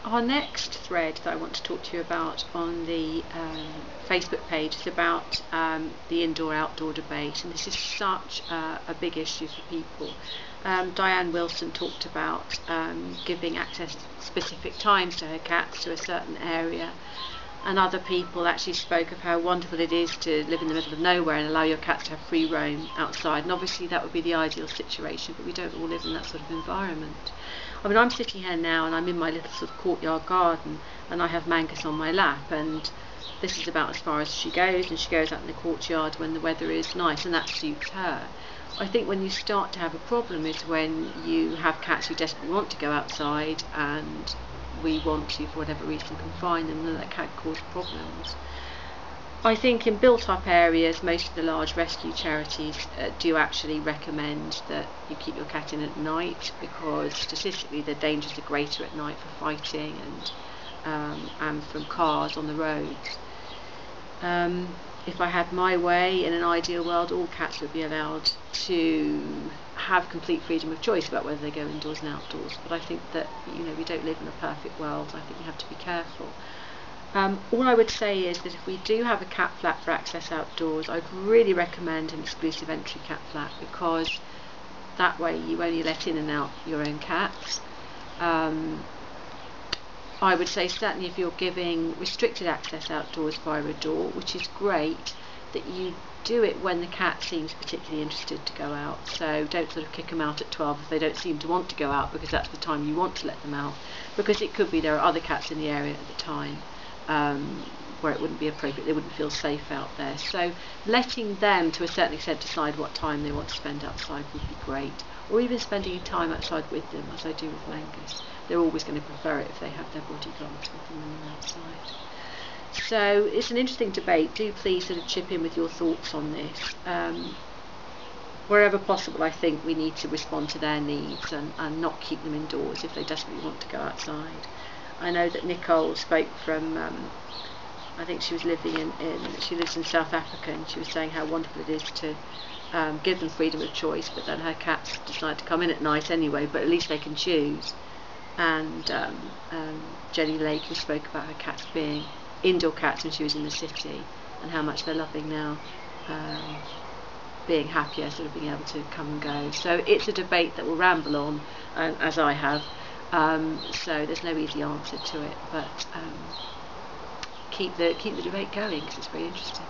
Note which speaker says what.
Speaker 1: Our next thread that I want to talk to you about on the Facebook page is about the indoor-outdoor debate, and this is such a big issue for people. Diane Wilson talked about giving access specific times to her cats to a certain area, and other people actually spoke of how wonderful it is to live in the middle of nowhere and allow your cats to have free roam outside. And obviously that would be the ideal situation, but we don't all live in that sort of environment. I mean, I'm sitting here now and I'm in my little sort of courtyard garden, and I have Mangus on my lap, and this is about as far as she goes, and she goes out in the courtyard when the weather is nice, and that suits her. I think when you start to have a problem is when you have cats who desperately want to go outside and we want to, for whatever reason, confine them, and that can cause problems. I think in built-up areas, most of the large rescue charities do actually recommend that you keep your cat in at night, because statistically the dangers are greater at night for fighting and from cars on the roads. If I had my way, in an ideal world, all cats would be allowed to have complete freedom of choice about whether they go indoors and outdoors. But I think that, you know, we don't live in a perfect world. I think we have to be careful. All I would say is that if we do have a cat flap for access outdoors, I'd really recommend an exclusive entry cat flap, because that way you only let in and out your own cats. I would say certainly if you're giving restricted access outdoors via a door, which is great, that you do it when the cat seems particularly interested to go out. So don't sort of kick them out at 12 if they don't seem to want to go out, because that's the time you want to let them out, because it could be there are other cats in the area at the time where it wouldn't be appropriate, they wouldn't feel safe out there. So letting them to a certain extent decide what time they want to spend outside would be great, or even spending time outside with them, as I do with Mangus. They're always going to prefer it if they have their bodyguards with them when they're outside. So it's an interesting debate. Do please sort of chip in with your thoughts on this. Wherever possible, I think we need to respond to their needs and not keep them indoors if they desperately want to go outside. I know that Nicole spoke from, I think she was living she lives in South Africa, and she was saying how wonderful it is to give them freedom of choice, but then her cats decide to come in at night anyway, but at least they can choose. And Jenny Lake, who spoke about her cats being indoor cats when she was in the city, and how much they're loving now, being happier, sort of being able to come and go. So it's a debate that will ramble on, as I have. So there's no easy answer to it, but keep the debate going, because it's very interesting.